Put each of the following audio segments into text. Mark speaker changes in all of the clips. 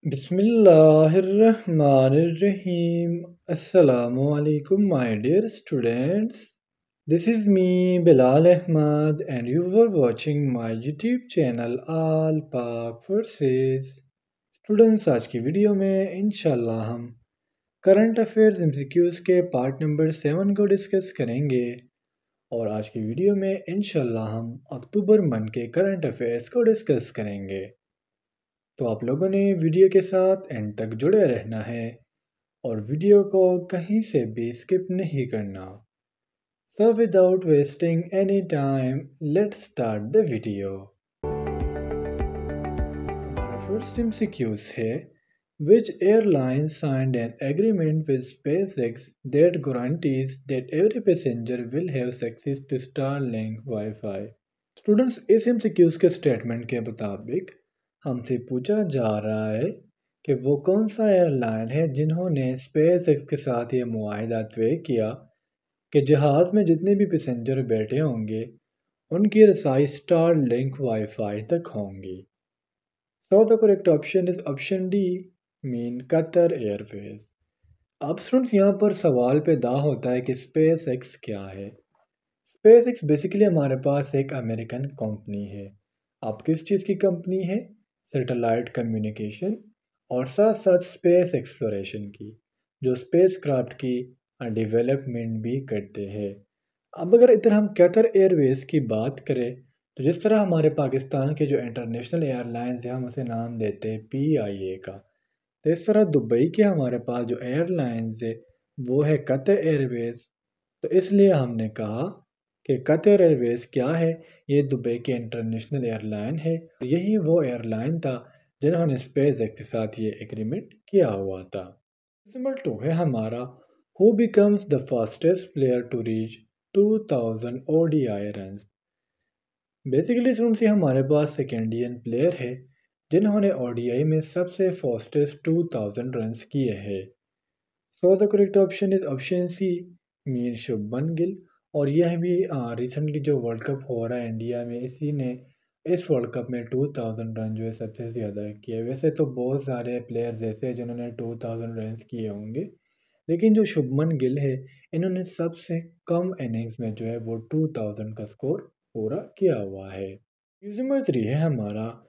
Speaker 1: Bismillahirrahmanirrahim. Assalamu alaikum, my dear students. This is me, Bilal Ahmad, and you were watching my YouTube channel All Pak Verses. Students आज की video में इंशाल्लाह हम current affairs MCQs के part number 7 को discuss करेंगे और आज की वीडियो में इंशाल्लाह हम अक्टूबर मंथ के करंट अफेयर्स को डिस्कस करेंगे। तो आप लोगों ने वीडियो के साथ एंड तक जुड़े रहना है और वीडियो को कहीं से भी स्किप नहीं करना। So without wasting any time, let's start the video. हमारा फर्स्ट एमसीक्यूज है Which airline signed an agreement with SpaceX that guarantees that every passenger will have access to Starlink Wi-Fi? Students इस MCQs के statement के मुताबिक हमसे पूछा जा रहा है कि वो कौन सा एयरलाइन है जिन्होंने स्पेस एक्स के साथ ये मुआहदा तय किया कि जहाज़ में जितने भी पैसेंजर बैठे होंगे उनकी रसाई स्टार लिंक वाईफाई तक होंगी। सो the correct option is option D, mean Qatar Airways. अब स्टूडेंट्स यहाँ पर सवाल पैदा होता है कि स्पेस एक्स क्या है। स्पेस एक्स बेसिकली हमारे पास एक अमेरिकन कंपनी है। आप किस चीज़ की कंपनी है? सैटेलाइट कम्युनिकेशन और साथ साथ स्पेस एक्सप्लोरेशन की, जो स्पेस क्राफ्ट की डेवलपमेंट भी करते हैं। अब अगर इधर हम कतर एयरवेज़ की बात करें तो जिस तरह हमारे पाकिस्तान के जो इंटरनेशनल एयरलाइंस हैं हम उसे नाम देते हैं PIA का, तो इस तरह दुबई के हमारे पास जो एयरलाइंस है वो है कतर एयरवेज़। तो इसलिए हमने कहा कि कतर एयरवेज़ क्या है, ये दुबई के इंटरनेशनल एयरलाइन है। यही वो एयरलाइन था जिन्होंने स्पेस एक्स के साथ ये एग्रीमेंट किया हुआ था। नंबर 2 है हमारा who becomes the fastest player to reach 2000 ODI runs. Basically से हमारे पास एक इंडियन प्लेयर है जिन्होंने ODI में सबसे फास्टेस्ट 2000 रन्स किए हैं। So the correct option is option C, मीर शुभमन गिल। और यह भी रिसेंटली जो वर्ल्ड कप हो रहा है इंडिया में, इसी ने इस वर्ल्ड कप में 2000 रन जो है सबसे ज़्यादा किए। वैसे तो बहुत सारे प्लेयर्स ऐसे हैं जिन्होंने 2000 रन किए होंगे, लेकिन जो शुभमन गिल है इन्होंने सबसे कम इनिंग्स में जो है वो 2000 का स्कोर पूरा किया हुआ है। नंबर 3 है हमारा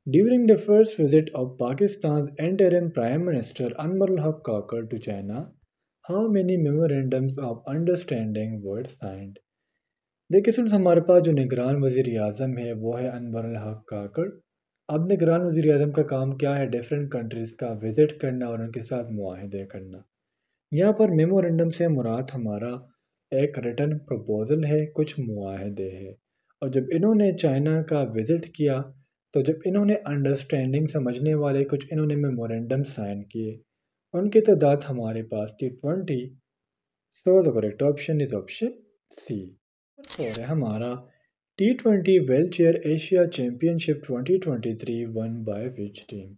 Speaker 1: During the first visit of Pakistan's interim Prime Minister Anwarul Haq Kakar to China, how many memorandums of understanding were signed? देखिए फ्रेंड्स, हमारे पास जो निगरान वज़ीर आज़म है वो है अनवरुल हक काकड़। अब निगरान वज़ीर आज़म का काम क्या है? डिफरेंट कंट्रीज़ का विज़िट करना और उनके साथ मुआहदे करना। यहाँ पर मेमोरेंडम से मुराद हमारा एक रिटर्न प्रपोज़ल है, कुछ मुआहदे हैं। और जब इन्होंने चाइना का विज़िट किया तो जब इन्होंने अंडरस्टैंडिंग समझने वाले कुछ इन्होंने मेमोरेंडम साइन किए, उनकी तादाद हमारे पास थी 20। So the correct option is option C. और है हमारा T20 wheelchair Asia championship 2023 won by which team.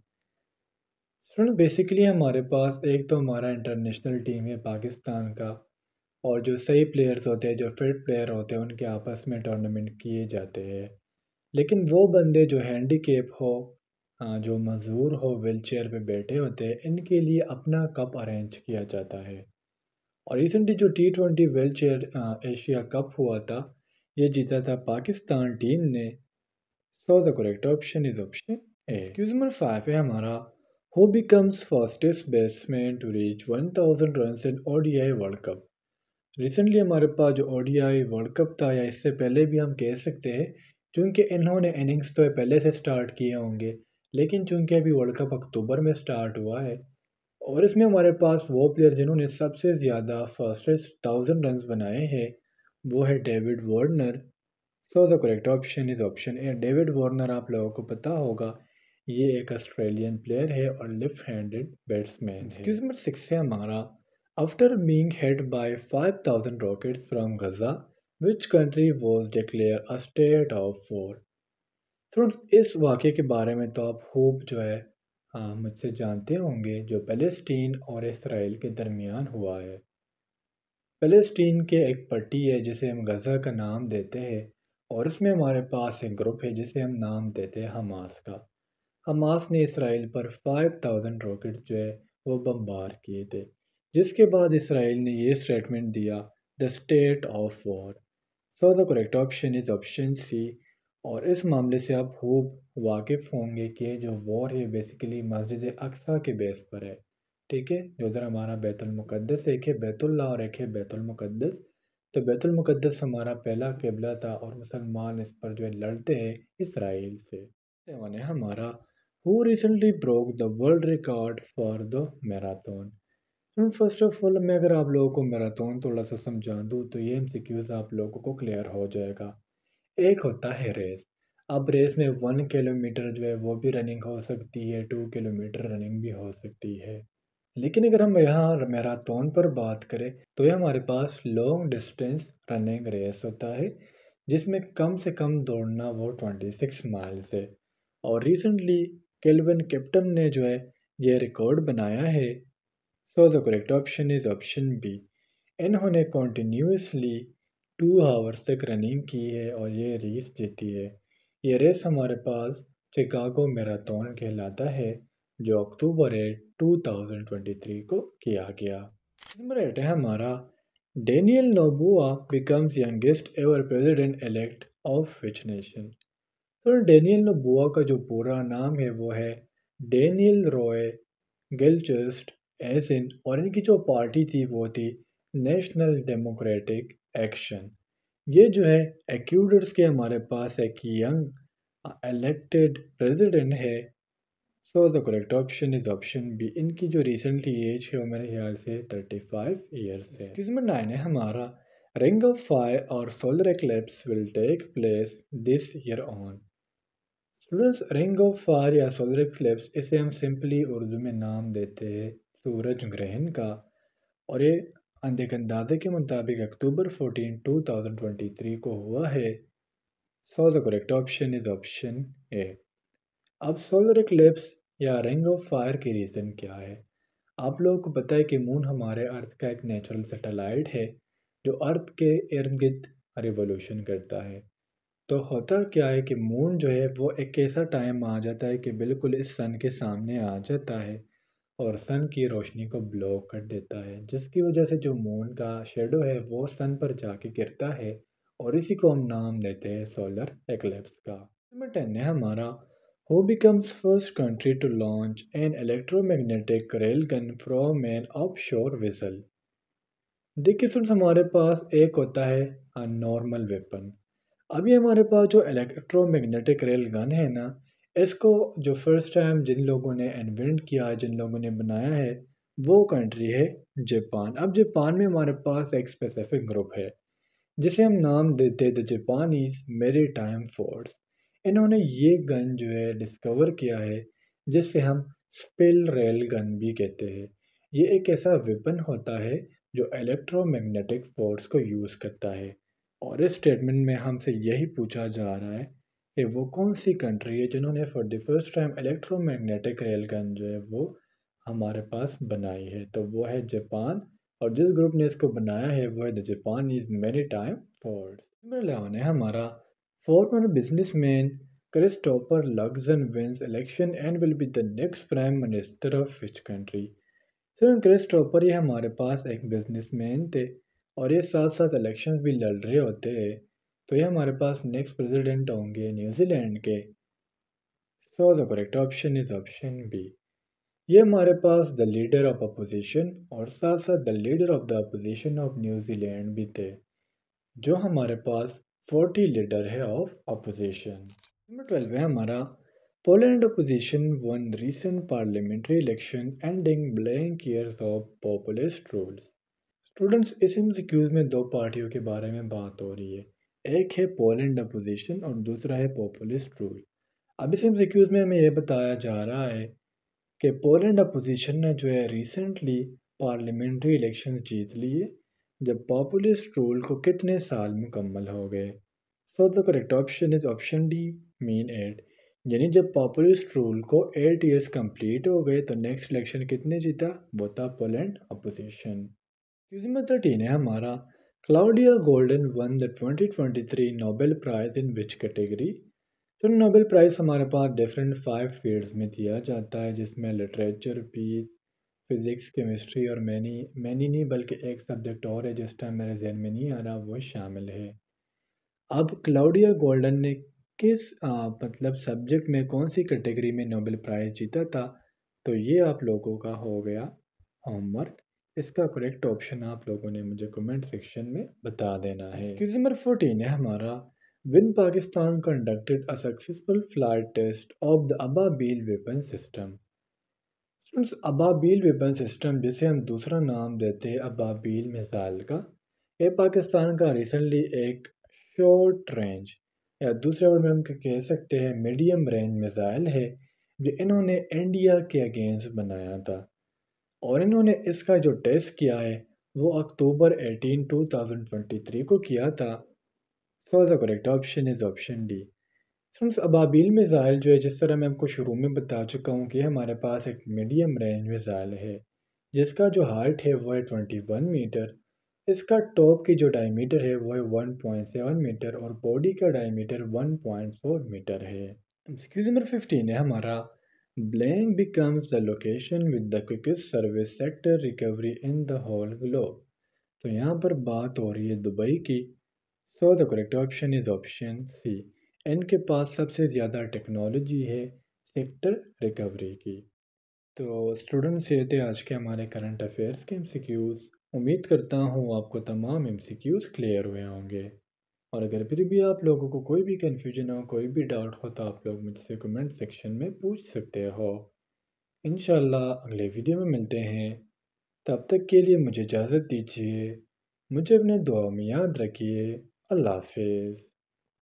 Speaker 1: Friend basically हमारे पास एक तो हमारा इंटरनेशनल टीम है पाकिस्तान का, और जो सही प्लेयर्स होते हैं, जो फिट प्लेयर होते हैं, उनके आपस में टूर्नामेंट किए जाते हैं। लेकिन वो बंदे जो हैंडीकेप हो, जो मजबूर हो, व्हीलचेयर पे बैठे होते हैं, इनके लिए अपना कप अरेंज किया जाता है। और रिसेंटली जो T20 व्हीलचेयर एशिया कप हुआ था, ये जीता था पाकिस्तान टीम ने। So the correct option is option A. Excuse number 5 है हमारा who becomes fastest batsman to reach 1000 runs in ODI world cup. Recently हमारे पास जो ODI वर्ल्ड कप था, या इससे पहले भी हम कह सकते हैं, चूँकि इन्होंने इनिंग्स तो पहले से स्टार्ट किए होंगे, लेकिन चूँकि अभी वर्ल्ड कप अक्टूबर में स्टार्ट हुआ है और इसमें हमारे पास वो प्लेयर जिन्होंने सबसे ज़्यादा फास्टेस्ट 1000 रन्स बनाए हैं वो है David Warner. So the correct option is option A. David Warner आप लोगों को पता होगा, ये एक ऑस्ट्रेलियन प्लेयर है और लेफ्ट हैंडेड बैट्समैन है। एक्सक्यूज नंबर 6 है हमारा after being hit by 5000 rockets from Gaza which country was declare a state of war. Friends इस वाक़े के बारे में तो आप खूब जो है मुझसे जानते होंगे, जो फ़लस्तीन और इसराइल के दरमियान हुआ है। फ़लस्तीन के एक पट्टी है जिसे हम गज़ा का नाम देते हैं, और उसमें हमारे पास एक ग्रुप है जिसे हम नाम देते हैं हमास का। हमास ने इसराइल पर 5000 रॉकेट जो है वो बमबार किए थे, जिसके बाद इसराइल ने ये स्टेटमेंट दिया, the state of war. So the correct option is option C. और इस मामले से आप खूब वाकिफ़ होंगे कि जो वॉर है बेसिकली मस्जिद अक्सा के बेस पर है। ठीक है, जो उधर हमारा बैतुल मुक़द्दस, एक है बैतुल्ला और एक है बैतुल मुक़द्दस। तो बैतुल मुक़द्दस हमारा पहला क़िबला था और मुसलमान इस पर जो है लड़ते हैं इसराइल से। सेवन है हमारा, who recently broke the world record for the marathon. तो फर्स्ट ऑफ ऑल मैं अगर आप लोगों को मैराथन थोड़ा सा समझा दूँ तो ये एमसीक्यूज आप लोगों को क्लियर हो जाएगा। एक होता है रेस। अब रेस में 1 किलोमीटर जो है वो भी रनिंग हो सकती है, 2 किलोमीटर रनिंग भी हो सकती है। लेकिन अगर हम यहाँ मैराथन पर बात करें तो ये हमारे पास लॉन्ग डिस्टेंस रनिंग रेस होता है, जिसमें कम से कम दौड़ना वो 26 माइल्स है। और रिसेंटली केल्विन किप्टन ने जो है ये रिकॉर्ड बनाया है। So the correct option is option B. इन्होंने कॉन्टिन्यूसली 2 आवर्स तक रनिंग की है और ये रेस जीती है। ये रेस हमारे पास चिकागो मैराथन कहलाता है, जो अक्टूबर 2023 को किया गया। नंबर 8 है हमारा, Daniel Noboa becomes youngest ever president elect of which nation. तो डेनियल नोबुआ का जो पूरा नाम है वो है डेनियल रॉय गिलक्रिस्ट एसिन, और इनकी जो पार्टी थी वो थी नेशनल डेमोक्रेटिक एक्शन। ये जो है एक्यूडर्स के हमारे पास एक यंग इलेक्टेड प्रेसिडेंट है। So the correct option is option B. इनकी जो रिसेंटली एज है वो मेरे ख्याल से 35 ईयर्स है। नंबर 9 है हमारा, रिंग ऑफ फायर और solar eclipse will take place this year on. Students, ring of fire या सोलर एक्लिप्स, इसे हम सिंपली उर्दू में नाम देते हैं सूरज ग्रहण का। और ये देख अंदाजे के मुताबिक अक्टूबर 14, 2023 को हुआ है। So the correct option is option ए। अब सोलर एक्लिप्स या रिंग ऑफ फायर की रीज़न क्या है? आप लोगों को पता है कि मून हमारे अर्थ का एक नेचुरल सैटेलाइट है, जो अर्थ के इर्द गिर्द रिवोल्यूशन करता है। तो होता क्या है कि मून जो है वो एक ऐसा टाइम आ जाता है कि बिल्कुल इस सन के सामने आ जाता है और सन की रोशनी को ब्लॉक कर देता है, जिसकी वजह से जो मून का शेडो है वो सन पर जाके गिरता है, और इसी को हम नाम देते हैं सोलर एक्लिप्स का। नंबर 10 है हमारा, who becomes first country to launch an electromagnetic rail gun from an offshore vessel. देखिए फ्रेंड्स, हमारे पास एक होता है नॉर्मल वेपन। अभी हमारे पास जो इलेक्ट्रोमैग्नेटिक रेल गन है ना, इसको जो फर्स्ट टाइम जिन लोगों ने इन्वेंट किया है, जिन लोगों ने बनाया है, वो कंट्री है जापान। अब जापान में हमारे पास एक स्पेसिफिक ग्रुप है जिसे हम नाम देते हैं द जापानीज मेरीटाइम फोर्स। इन्होंने ये गन जो है डिस्कवर किया है, जिससे हम स्पिल रेल गन भी कहते हैं। ये एक ऐसा वेपन होता है जो इलेक्ट्रोमैग्नेटिक फोर्स को यूज़ करता है। और इस स्टेटमेंट में हमसे यही पूछा जा रहा है कि वो कौन सी कंट्री है जिन्होंने for the first time electromagnetic rail gun जो है वो हमारे पास बनाई है। तो वो है जापान, और जिस ग्रुप ने इसको बनाया है वो है the Japan is maritime force. Number 11 है हमारा, former businessman Christopher Luxon wins election and will be the next prime minister of which country. Sir Christopher ये हमारे पास एक बिजनेसमैन थे और ये साथ साथ इलेक्शंस भी लड़ रहे होते हैं। तो ये हमारे पास नेक्स्ट प्रेसिडेंट होंगे न्यूजीलैंड के। So the correct option is option B. ये हमारे पास द लीडर ऑफ अपोजिशन और साथ साथ the leader of the opposition of New Zealand भी थे, जो हमारे पास 40 लीडर है ऑफ अपोजिशन। नंबर 12 है हमारा, Poland opposition won recent parliamentary election ending blank years of populist rules. Students, इस एमसीक्यूज में दो पार्टियों के बारे में बात हो रही है। एक है पोलैंड अपोजिशन और दूसरा है पॉपुलिस्ट रूल। अब इस एमसीक्यूज में हमें यह बताया जा रहा है कि पोलैंड अपोजिशन ने जो है रिसेंटली पार्लियामेंट्री इलेक्शन जीत लिए, जब पॉपुलिस्ट रूल को कितने साल मुकम्मल हो गए। सो the correct option is option D, mean 8। यानी जब पॉपुलिस्ट रूल को 8 ईयर्स कंप्लीट हो गए तो नेक्स्ट इलेक्शन कितने जीता, वो था पोलैंड अपोजिशन। क्वेश्चन नंबर 13 है हमारा, Claudia Goldin won the 2023 Nobel prize in which category. तो नोबेल प्राइज़ हमारे पास डिफरेंट 5 फील्ड्स में दिया जाता है, जिसमें लिटरेचर, पीस, फिज़िक्स, केमिस्ट्री और मैनी मैनी नहीं बल्कि एक सब्जेक्ट और है जिस टाइम मेरे ज़हन में नहीं आ रहा, वो शामिल है। अब क्लाउडिया गोल्डन ने किस मतलब सब्जेक्ट में कौन-सी कैटेगरी में नोबेल प्राइज़ जीता था? तो ये आप लोगों का हो गया होमवर्क। इसका करेक्ट ऑप्शन आप लोगों ने मुझे कमेंट सेक्शन में बता देना है। एक्सक्यूज़ नंबर 14 है हमारा, when Pakistan conducted a successful flight test of the Ababeel weapon system. Students, Ababeel weapon system जिसे हम दूसरा नाम देते हैं अबाबील मिसाइल का, ये पाकिस्तान का रिसेंटली एक शॉर्ट रेंज या दूसरे वर्ड में हम कह सकते हैं मीडियम रेंज मिसाइल है, जो इन्होंने इंडिया के अगेंस्ट बनाया था। और इन्होंने इसका जो टेस्ट किया है वो अक्टूबर 18 2023 को किया था। सो the correct option is option D. Friends, Ababeel missile जो है, जिस तरह मैं आपको शुरू में बता चुका हूँ कि हमारे पास एक मीडियम रेंज मिसाइल है, जिसका जो हाइट है वो है 21 मीटर। इसका टॉप की जो डायमीटर है वो है 1.7 मीटर और बॉडी का डायमीटर 1.4 मीटर है। एक्सक्यूज नंबर 15 है हमारा, blank becomes the location with the quickest service sector recovery in the whole globe. तो यहाँ पर बात हो रही है दुबई की। So the correct option is option C. इनके पास सबसे ज़्यादा टेक्नोलॉजी है सेक्टर रिकवरी की। तो स्टूडेंट्स, ये थे आज के हमारे करंट अफेयर्स के एमसीक्यूज़। उम्मीद करता हूँ आपको तमाम एमसीक्यूज़ क्लियर हुए होंगे। और अगर फिर भी आप लोगों को कोई भी कन्फ्यूजन हो, कोई भी डाउट हो, तो आप लोग मुझसे कमेंट सेक्शन में पूछ सकते हो। इंशाल्लाह अगले वीडियो में मिलते हैं। तब तक के लिए मुझे इजाज़त दीजिए। मुझे अपने दुआओं में याद रखिए। अल्लाह हाफिज़।